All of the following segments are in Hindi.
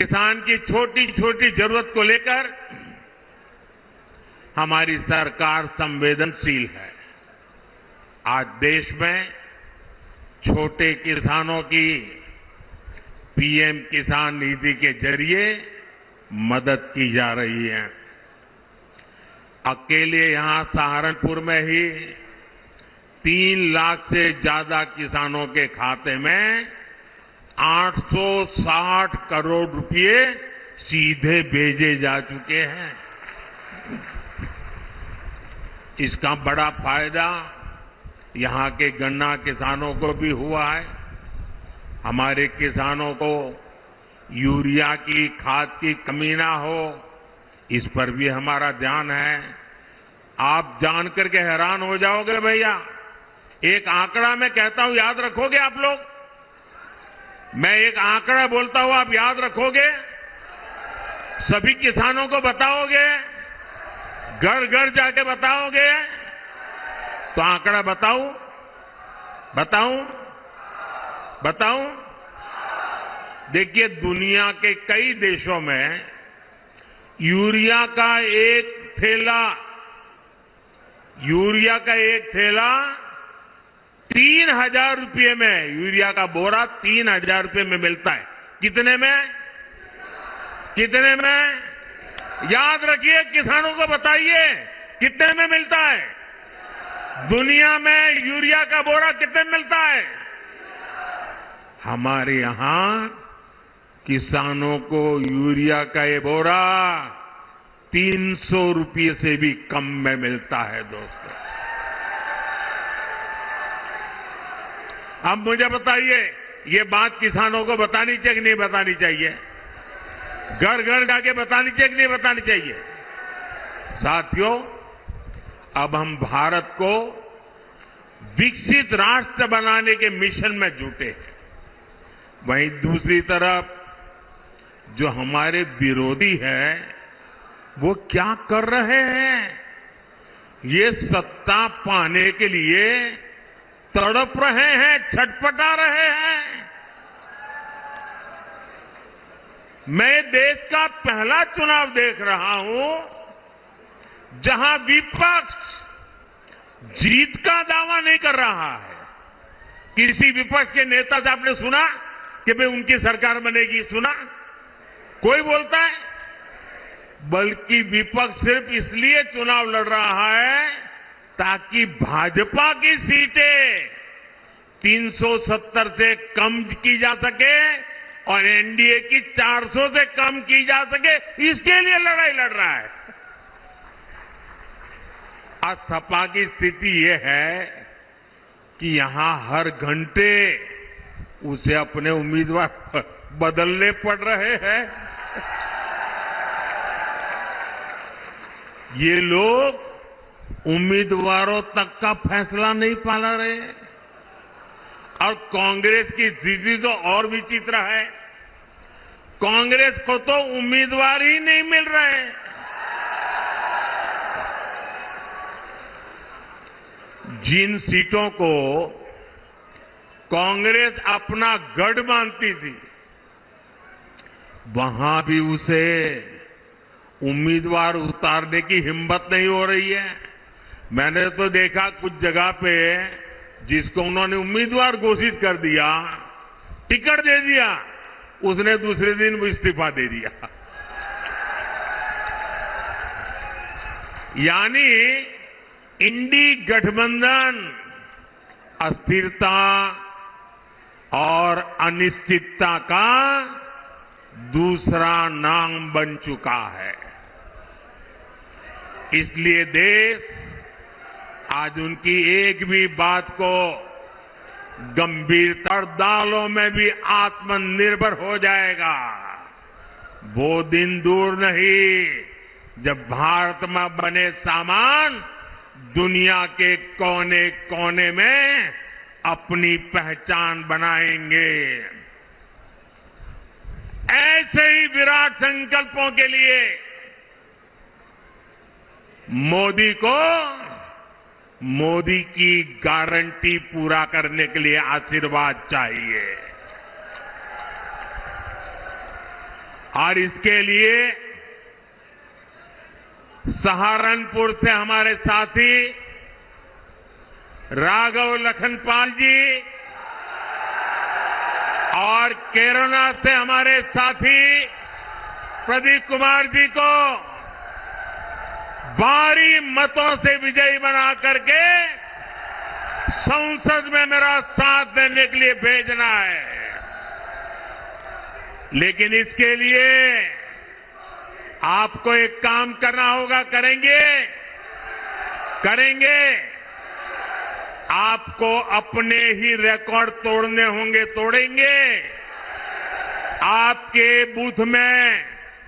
किसान की छोटी छोटी जरूरत को लेकर हमारी सरकार संवेदनशील है। आज देश में छोटे किसानों की पीएम किसान निधि के जरिए मदद की जा रही है। अकेले यहां सहारनपुर में ही 3 लाख से ज्यादा किसानों के खाते में 860 करोड़ रुपए सीधे भेजे जा चुके हैं। इसका बड़ा फायदा यहां के गन्ना किसानों को भी हुआ है। हमारे किसानों को यूरिया की खाद की कमी ना हो, इस पर भी हमारा ध्यान है। आप जानकर के हैरान हो जाओगे भैया, एक आंकड़ा मैं कहता हूं, याद रखोगे आप लोग? मैं एक आंकड़ा बोलता हूं, आप याद रखोगे? सभी किसानों को बताओगे? घर घर जाके बताओगे? तो आंकड़ा बताऊं? देखिए, दुनिया के कई देशों में यूरिया का एक थैला 3,000 रुपये में, यूरिया का बोरा 3,000 रुपये में मिलता है। कितने में? याद रखिए, किसानों को बताइए कितने में मिलता है। दुनिया में यूरिया का बोरा कितने में मिलता है? हमारे यहां किसानों को यूरिया का ये बोरा 300 रुपये से भी कम में मिलता है दोस्तों। अब मुझे बताइए, ये बात किसानों को बतानी चाहिए कि नहीं बतानी चाहिए? घर घर जाके बतानी चाहिए कि नहीं बतानी चाहिए? साथियों, अब हम भारत को विकसित राष्ट्र बनाने के मिशन में जुटे हैं। वहीं दूसरी तरफ जो हमारे विरोधी हैं, वो क्या कर रहे हैं? ये सत्ता पाने के लिए तड़प रहे हैं, छटपटा रहे हैं। मैं देश का पहला चुनाव देख रहा हूं जहां विपक्ष जीत का दावा नहीं कर रहा है। किसी विपक्ष के नेता से आपने सुना कि भाई उनकी सरकार बनेगी? सुना कोई बोलता है? बल्कि विपक्ष सिर्फ इसलिए चुनाव लड़ रहा है ताकि भाजपा की सीटें 370 से कम की जा सके और एनडीए की 400 से कम की जा सके, इसके लिए लड़ाई लड़ रहा है। आज सपा की स्थिति यह है कि यहां हर घंटे उसे अपने उम्मीदवार बदलने पड़ रहे हैं। ये लोग उम्मीदवारों तक का फैसला नहीं पाला रहे। और कांग्रेस की स्थिति तो और विचित्र है। कांग्रेस को तो उम्मीदवार ही नहीं मिल रहे। जिन सीटों को कांग्रेस अपना गढ़ मानती थी, वहां भी उसे उम्मीदवार उतारने की हिम्मत नहीं हो रही है। मैंने तो देखा कुछ जगह पे जिसको उन्होंने उम्मीदवार घोषित कर दिया, टिकट दे दिया, उसने दूसरे दिन वो इस्तीफा दे दिया। यानी इंडी गठबंधन अस्थिरता और अनिश्चितता का दूसरा नाम बन चुका है। इसलिए देश आज उनकी एक भी बात को गंभीरता और दालों में भी आत्मनिर्भर हो जाएगा। वो दिन दूर नहीं जब भारत में बने सामान दुनिया के कोने कोने में अपनी पहचान बनाएंगे। ऐसे ही विराट संकल्पों के लिए मोदी की गारंटी पूरा करने के लिए आशीर्वाद चाहिए। और इसके लिए सहारनपुर से हमारे साथी राघव लखनपाल जी और केरला से हमारे साथी प्रदीप कुमार जी को भारी मतों से विजयी बना करके संसद में मेरा साथ देने के लिए भेजना है। लेकिन इसके लिए आपको एक काम करना होगा। करेंगे आपको अपने ही रिकॉर्ड तोड़ने होंगे, तोड़ेंगे। आपके बूथ में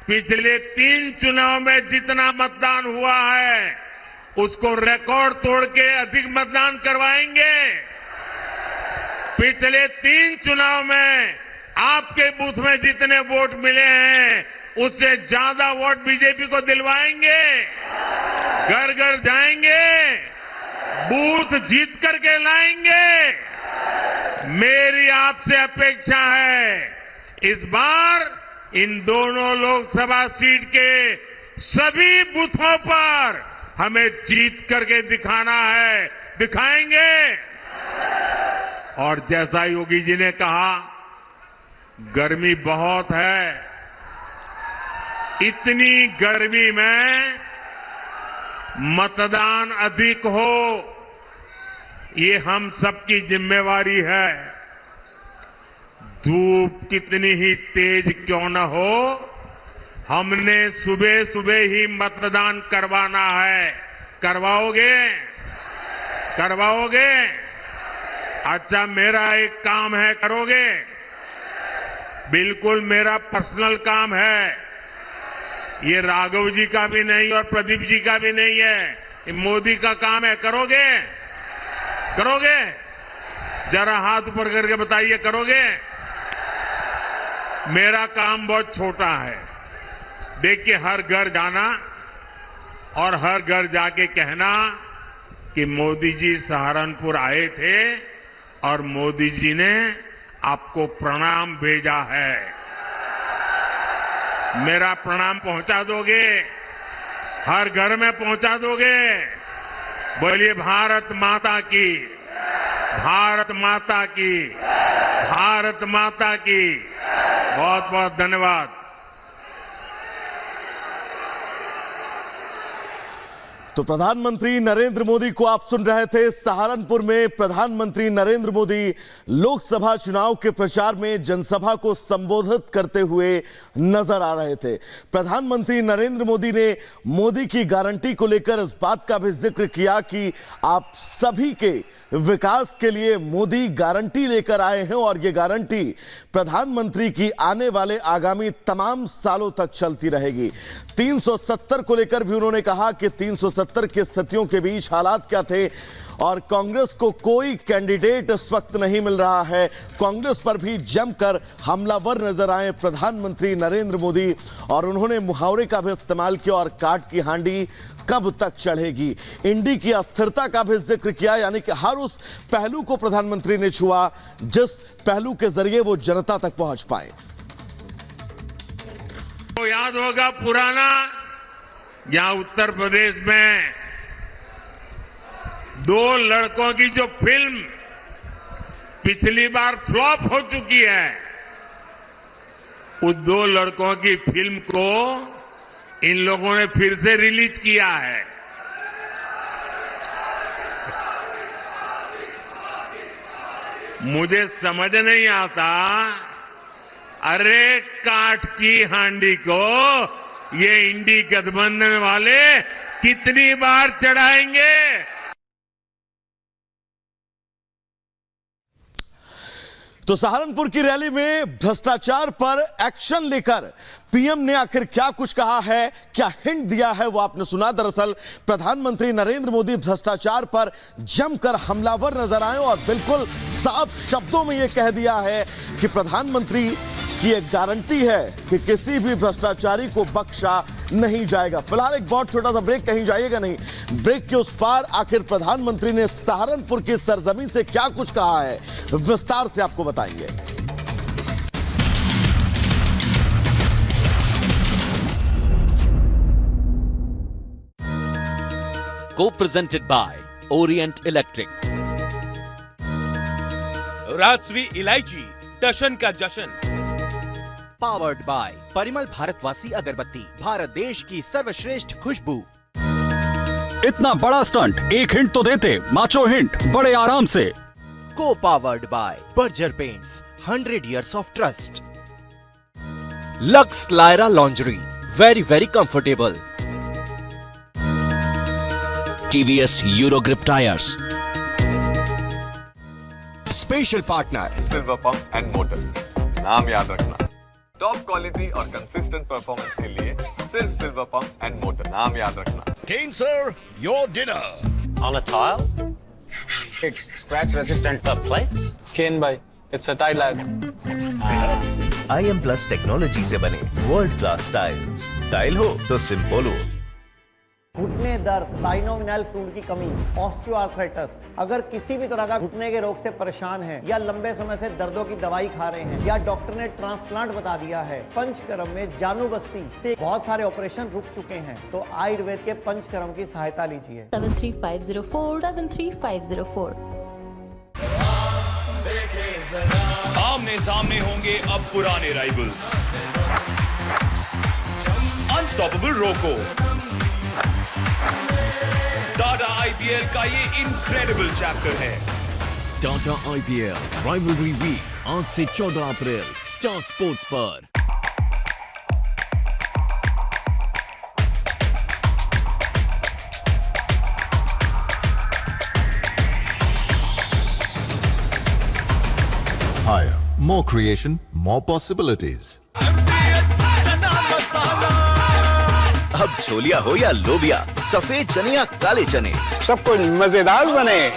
पिछले 3 चुनाव में जितना मतदान हुआ है उसको रिकॉर्ड तोड़ के अधिक मतदान करवाएंगे। पिछले 3 चुनाव में आपके बूथ में जितने वोट मिले हैं उससे ज्यादा वोट बीजेपी को दिलवाएंगे। घर घर जाएंगे, बूथ जीत करके लाएंगे। मेरी आपसे अपेक्षा है इस बार इन दोनों लोकसभा सीट के सभी बूथों पर हमें जीत करके दिखाना है, दिखाएंगे। और जैसा योगी जी ने कहा, गर्मी बहुत है। इतनी गर्मी में मतदान अधिक हो, ये हम सबकी जिम्मेवारी है। धूप कितनी ही तेज क्यों न हो, हमने सुबह सुबह ही मतदान करवाना है। करवाओगे? अच्छा, मेरा एक काम है, करोगे? बिल्कुल मेरा पर्सनल काम है। ये राघव जी का भी नहीं और प्रदीप जी का भी नहीं है, ये मोदी का काम है। करोगे? जरा हाथ ऊपर करके बताइए, करोगे? मेरा काम बहुत छोटा है। देखिए, हर घर जाना और हर घर जाके कहना कि मोदी जी सहारनपुर आए थे और मोदी जी ने आपको प्रणाम भेजा है। मेरा प्रणाम पहुंचा दोगे? हर घर में पहुंचा दोगे? बोलिए भारत माता की, भारत माता की, भारत माता की। बहुत बहुत धन्यवाद। तो प्रधानमंत्री नरेंद्र मोदी को आप सुन रहे थे। सहारनपुर में प्रधानमंत्री नरेंद्र मोदी लोकसभा चुनाव के प्रचार में जनसभा को संबोधित करते हुए नजर आ रहे थे। प्रधानमंत्री नरेंद्र मोदी ने मोदी की गारंटी को लेकर इस बात का भी जिक्र किया कि आप सभी के विकास के लिए मोदी गारंटी लेकर आए हैं और ये गारंटी प्रधानमंत्री की आने वाले आगामी तमाम सालों तक चलती रहेगी। 370 को लेकर भी उन्होंने कहा कि 370 की स्थितियों के बीच हालात क्या थे और कांग्रेस को कोई कैंडिडेट इस वक्त नहीं मिल रहा है। कांग्रेस पर भी जमकर हमलावर नजर आए प्रधानमंत्री नरेंद्र मोदी और उन्होंने मुहावरे का भी इस्तेमाल किया और काट की हांडी कब तक चढ़ेगी, इंडी की अस्थिरता का भी जिक्र किया। यानी कि हर उस पहलू को प्रधानमंत्री ने छुआ जिस पहलू के जरिए वो जनता तक पहुंच पाए। तो याद होगा पुराना, यहां उत्तर प्रदेश में 2 लड़कों की जो फिल्म पिछली बार फ्लॉप हो चुकी है, उस 2 लड़कों की फिल्म को इन लोगों ने फिर से रिलीज किया है। मुझे समझ नहीं आता, अरे काठ की हांडी को ये इंडी गठबंधन वाले कितनी बार चढ़ाएंगे। तो सहारनपुर की रैली में भ्रष्टाचार पर एक्शन लेकर पीएम ने आखिर क्या कुछ कहा है, क्या हिंट दिया है, वो आपने सुना। दरअसल प्रधानमंत्री नरेंद्र मोदी भ्रष्टाचार पर जमकर हमलावर नजर आए और बिल्कुल साफ शब्दों में यह कह दिया है कि प्रधानमंत्री की एक गारंटी है कि किसी भी भ्रष्टाचारी को बख्शा नहीं जाएगा। फिलहाल एक बहुत छोटा सा ब्रेक, कहीं जाइएगा नहीं। ब्रेक के उस पार आखिर प्रधानमंत्री ने सहारनपुर की सरजमीं से क्या कुछ कहा है, विस्तार से आपको बताएंगे। Co-presented by Orient Electric. राष्ट्रीय इलायची टशन का जशन। पावर्ड बाय परिमल भारतवासी अगरबत्ती, भारत देश की सर्वश्रेष्ठ खुशबू। इतना बड़ा स्टंट, एक हिंट तो देते। माचो हिंट बड़े आराम से। को powered by Berger paints, 100 years of trust। Lux Lyra laundry, very comfortable। TVS Eurogrip Tires. Special partner silver pump and Motors. नाम याद रखना। टॉप क्वालिटी और कंसिस्टेंट परफॉर्मेंस के लिए सिर्फ सिल्वर पंप एंड मोटर। नाम याद रखना। Kane, sir, your dinner. On a tile? It's scratch resistant. Plates? Kane bhai, it's a tile lad. IM Plus technology से बने वर्ल्ड क्लास टाइल्स। टाइल हो तो सिंपल हो। घुटने दर्द, साइनोवियल फ्लूइड की कमी, ऑस्टियोआर्थराइटिस, अगर किसी भी तरह का घुटने के रोग से परेशान हैं या लंबे समय से दर्दों की दवाई खा रहे हैं या डॉक्टर ने ट्रांसप्लांट बता दिया है, पंचकर्म में जानू बस्ती से बहुत सारे ऑपरेशन रुक चुके हैं, तो आयुर्वेद के पंचकर्म की सहायता लीजिए। 73504504। आमने सामने होंगे अब पुराने राइवल्स। अनस्टॉपेबल रोको। टाटा IPL का ये इनक्रेडिबल चैप्टर है। टाटा IPL राइवलरी वीक आज से 14 अप्रैल स्टार स्पोर्ट्स पर। Higher, more creation, more possibilities. अब छोलिया हो या लोबिया, सफेद चने या काले चने, सब कुछ मजेदार बने।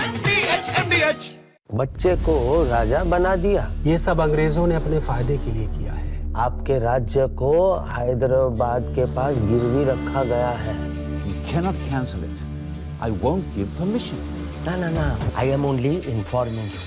बच्चे को राजा बना दिया। ये सब अंग्रेजों ने अपने फायदे के लिए किया है। आपके राज्य को हैदराबाद के पास गिरवी रखा गया है। You cannot cancel it. I won't give permission. ना, I am only informing you.